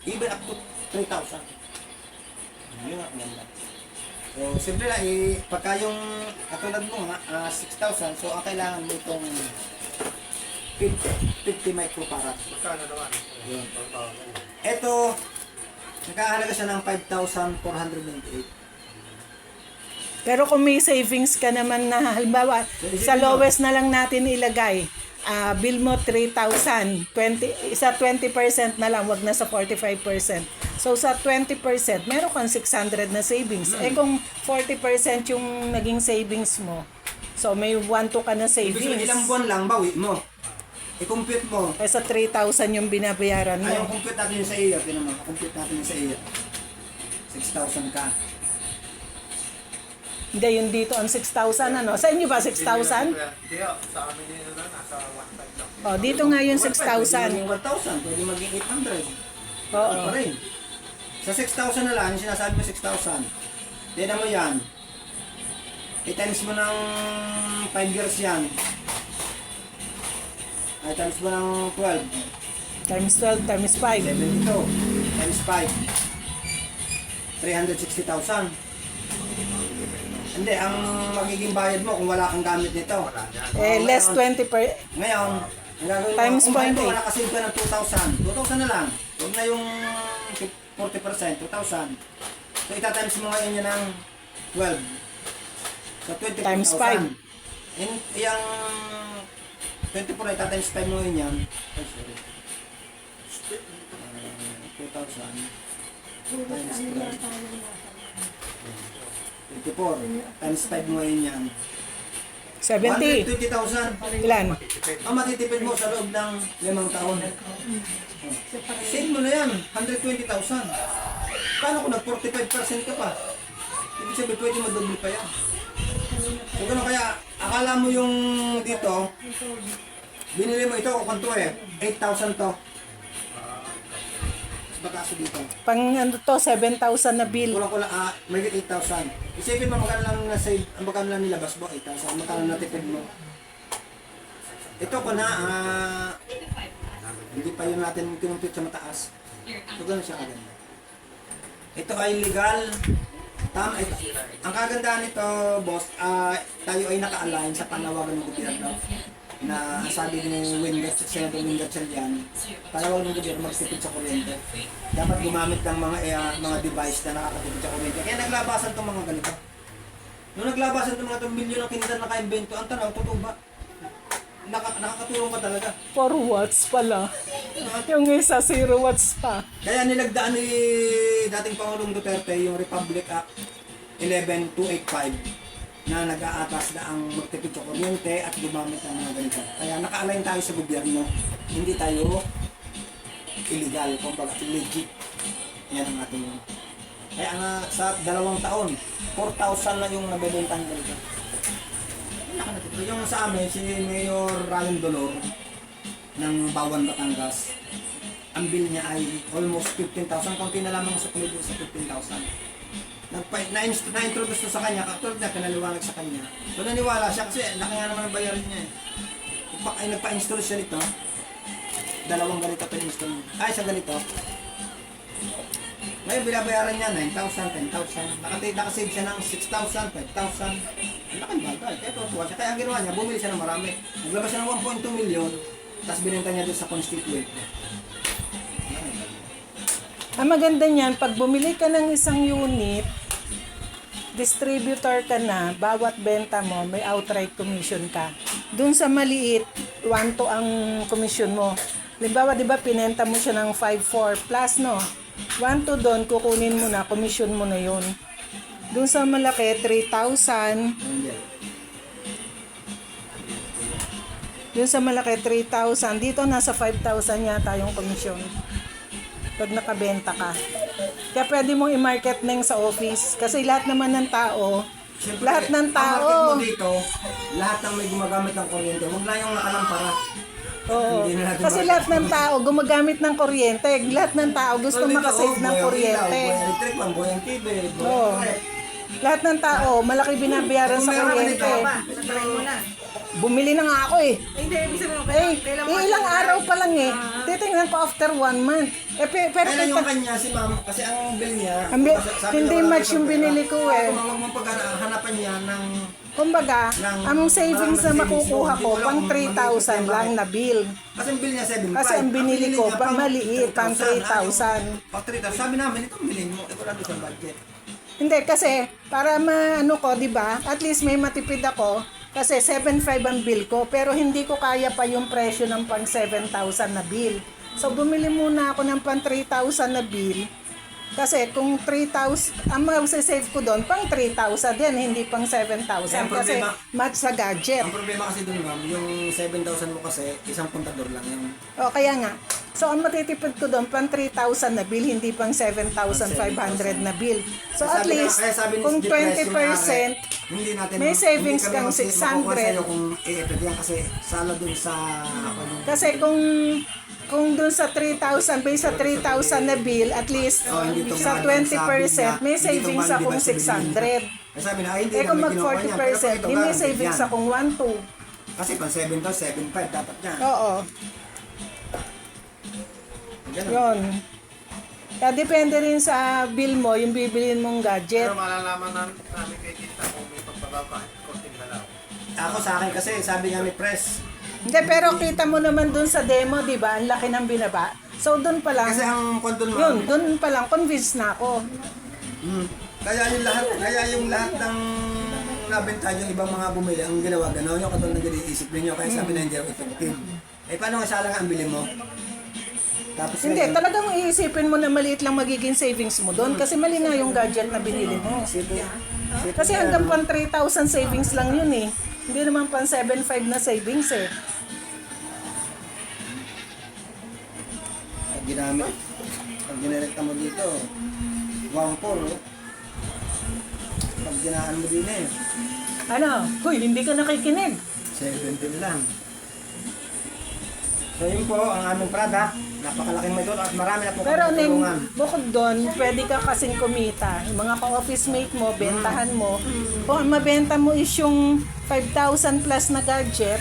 Even up to 3,000. Yun ang ganda. So, simple lang, pagka yung katulad mo nga, 6,000, so ang kailangan mo itong 50 microfarad. Magkano naman? Yun. Ito, nakahalaga siya ng 5,498. Pero kung may savings ka naman na halimbawa, sa lowest na lang natin ilagay, bill mo 3,000, sa 20% na lang, wag na sa 45%. So sa 20%, meron kang 600 na savings. Eh kung 40% yung naging savings mo, so may 1,200 ka na Ibig sabihin, savings. ilang buwan lang, bawi mo. I-compute mo. Eh sa 3,000 yung binabayaran Ay, yung mo. compute natin yung sa iyo. Tinan mo, compute natin yung sa iyo. 6,000 ka. Hindi, yung dito ang 6,000 ano. Sa inyo ba 6,000? Hindi, sa amin yun na, nasa 1,500 lang. Oh, dito nga yung Pwede 6,000. maging 1,000, pwede maging 800. Oo. Pa rin. Sa 6,000 na lang, yung sinasabi mo 6,000. Tignan mo yan. I-times mo ng 5 years yan. Ay, times mo ng 12. Times 12, times 5. 72. Times 5. 360,000. Hindi, ang magiging bayad mo kung wala kang gamit nito. Wala niyan. Eh, less 20 per... Ngayon, ang gagawin mo, Times kung point bago eight. nakasave ka ng 2,000, 2,000 na lang. Huwag na yung 40%, 2,000. So, itatimes mo ngayon yan ng 12. So, 24,000. Times 5. Yung 24 na itatimes 5 mo ngayon yan. Ay, sorry. 2,000 times 24 times 5 mo ngayon yan. 70. 120,000. Ilan? Ang matitipid mo sa loob ng 5 taon. Save mo na yan, 120,000. Paano kung nag-45% ka pa? Ibig sabihin, pwede madubli pa yan. So gano'n kaya, akala mo yung dito, binili mo ito, kung kanto 8,000 to. Bakaso dito. Pang ano to, 7,000 na bill. Kulang-kulang, may 8,000. Isipin mo, magkano lang na-save, magkano lang nilabas mo, 8,000. Magkano natipid mo. Ito ko na, hindi pa yun natin kinumpute sa mataas. So, gano'n siya kaganda. Ito ay legal. Tama, ito. Ang kagandahan nito, boss, tayo ay naka-align sa panawagan ng gobyerno na sabi ni Senator Win Gatchalian, panawagan ng gobyerno magtipid sa kuryente. Dapat gumamit ng mga device na nakakatipid sa kuryente. Kaya naglabasan itong mga ganito. Nung naglabasan itong mga milyon ng kinita naka-invento, ang tanong, totoo ba? Nakakatulong ka talaga. 4 watts pala. Yung isa, 0 watts pa. Kaya nilagdaan ni dating Pangulong Duterte yung Republic Act 11285 na nag-aatas na ang magtipid sa kuryente at gumamit ng mga ganito. Kaya naka-align tayo sa gobyerno. Hindi tayo illegal, kumbaga legit. Yan ang ating... Kaya nga sa 2 taon, 4,000 lang yung nabebentang ganito. Yung sa amin, si Mayor Ryan Dolor ng Bawan, Batangas, ang bill niya ay almost 15,000. Kaunti na lamang sa kumibig sa 15,000. Na-introduce to sa kanya, katulad na pinaliwanag sa kanya. So naniwala siya kasi laki nga naman ang bayarin niya eh. Ay nagpa-install siya nito. 2 ganito pa-install. Ay, sa ganito. Ngayon binabayaran niya 9,000, 10,000. Nakasave siya ng 6,000, 5,000. Ang laking bagay. Kaya tuwa siya. Kaya ang ginawa niya, bumili siya ng marami. Naglabas siya ng 1.2 million, tapos binenta niya doon sa constituent. Ang maganda niyan, pag bumili ka ng isang unit, distributor ka na, bawat benta mo, may outright commission ka. Doon sa maliit, 1 to ang commission mo. Halimbawa, di ba, pinenta mo siya ng 5,400 plus, no? 1 to doon, kukunin mo na, commission mo na yun. Doon sa malaki, 3,000. Doon sa malaki, 3,000. Dito, nasa 5,000 yata yung commission. Pag nakabenta ka. Kaya pwede mong i-market na yung sa office. Kasi lahat naman ng tao, Siyempre, lahat ng ang market tao, mo dito, lahat ng may gumagamit ng kuryente, huwag na yung nakalampara. oo. Hindi na natin Kasi market. lahat ng tao gumagamit ng kuryente. Lahat ng tao gusto So, dito, makasave ng buhay ang kuryente. ilaw, buhay ang electric fan, buhay ang TV, buhay Oo. ang rep. Lahat ng tao, malaki binabayaran Kung sa meron ka kuryente. nito, Sabihin mo na. Bumili na nga ako eh. Hindi, ibig sabihin mo, Ilang araw pa lang eh. Titingnan ko after 1 month. Pero Kaya yung kanya, si ma'am, kasi ang bill niya, sabi hindi niya, wala match yung siyang pera. binili ko eh. Kung huwag mong paghanapan niya ng Kumbaga, ang savings na maraming makukuha savings, ko, hindi pang mo lang 3,000 lang na bill. kasi ang bill niya 7,500. Kasi ang binili ko, niya pang maliit, pang 3,000. Pang 3,000. Sabi namin, ito ang bilhin mo. Ito lang isang budget. Hindi, kasi para maano ko, di ba? At least may matipid ako. Kasi 7,500 ang bill ko, pero hindi ko kaya pa yung presyo ng pang 7,000 na bill. So, bumili muna ako ng pang 3,000 na bill. Kasi kung 3,000, ang mag-save ko doon, pang 3,000 din, hindi pang 7,000. Ang Kasi problema- match sa gadget. Ang problema kasi dun ma'am, yung 7,000 mo kasi, isang kontador lang yung O, kaya nga. So, ang matitipid ko doon, pang 3,000 na bill, hindi pang 7,500 na bill. So, at Sabi na- least, kaya sabi ni kung Jeep Press, yung 20%, hindi natin may savings hindi kami kang makukuha 600. sa'yo kung i-effect yan kasi sala dun sa kasi kung dun sa 3,000, base sa 3,000 na bill, at least Oh, hindi to sa mahal, 20%, may hindi to savings mahal, akong di ba, sa 600. Kaya sabi na, ay hindi Eh kung namin mag kinukuha niyan. Pero 40%, kung ito, may guaranteed savings yan. akong 1,2. Kasi pang 7,500 dapat yan. Oo, Ganun. yun. Kaya depende rin sa bill mo, yung bibilin mong gadget. Pero malalaman namin kay Tita kung may pagbabaw kahit konting lalaw. Ako sa akin kasi, sabi nga ni Press, Hindi, pero kita mo naman dun sa demo, di ba? Ang laki ng binaba. So, dun pa lang, kasi ang kondon mo, yun, dun pa lang, convinced na ako. kaya yung lahat ng nabenta yung ibang mga bumili, ang ginawa gano'n, yung katulad ng iniisip ninyo, kaya sabi na hindi ako effective. Eh, paano nga sala nga ang bili mo? Tapos Hindi, talagang iisipin mo na maliit lang magiging savings mo doon kasi mali nga yung gadget na binili mo. Kasi hanggang pang 3,000 savings lang yun eh. Hindi naman pang 7,500 na savings eh. Pag ginamit, pag ginirekta mo dito, 1,400, oh. Pag ginaan mo din eh, Ano? Huy, hindi ka nakikinig. 17 lang. So yun po ang aming product. Napakalaking medal at marami na po Pero kami Neng, tutulungan. bukod doon, pwede ka kasing kumita. Yung mga ka-office mate mo, bentahan mo. Kung ang mabenta mo is yung 5,000 plus na gadget,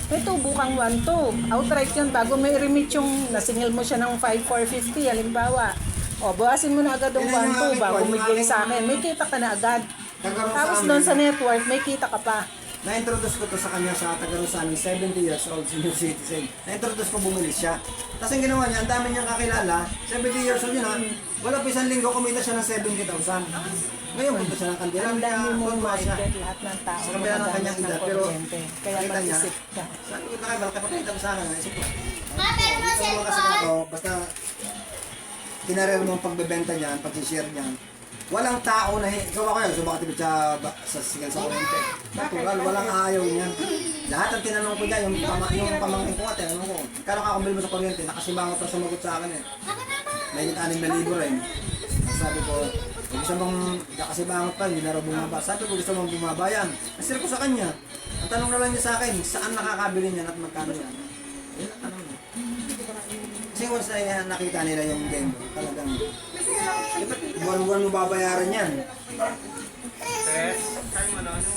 may tubo kang 1,200. Outright yun, bago may remit yung nasingil mo siya ng 5,450, halimbawa. O, bawasin mo na agad yung 1,200 bago bigay sa akin. May kita ka na agad. Tagaroon Tapos sa doon amin, sa network, may kita ka pa. na-introduce ko to sa kanya sa tagaroon sa amin, 70 years old, senior citizen. Na-introduce ko, bumili siya. Tapos ang ginawa niya, ang dami niyang kakilala, 70 years old yun ha. Wala pa isang linggo, kumita siya ng 70,000. Ngayon, punta siya ng Candelaria, Ang dami mo tunwa siya. market, lahat ng tao. Sa kabila ng kanyang edad, pero Kaya nakita niya, mag-isip ka. sabi ko na kayo, kapatid ako sa akin, naisip ko. Ma, pero mo Ito mo kasi ako, basta tinarir mo ang pagbebenta niyan, pag-share niyan, walang tao na, ikaw ako yun, sumakatipid sa sigal sa kuryente. Natural, walang ayaw niyan. Lahat ang tinanong ko niya, yung pamangkin ko nga, tinanong ko, kano ka kumbili mo sa kuryente, nakasibangot pa sumagot sa akin eh. May 6,000 rin. Sabi ko, gusto mong nakasibangot pa, hindi na raw bumaba. Sabi ko, gusto mong bumaba yan. Nasir ko sa kanya. Ang tanong na lang niya sa akin, saan nakakabili niyan at magkano yan? Yun ang tanong niya. Kasi once na nakita nila yung game, talagang buwan-buwan mo babayaran yan. Tess, kayo mo na, ano?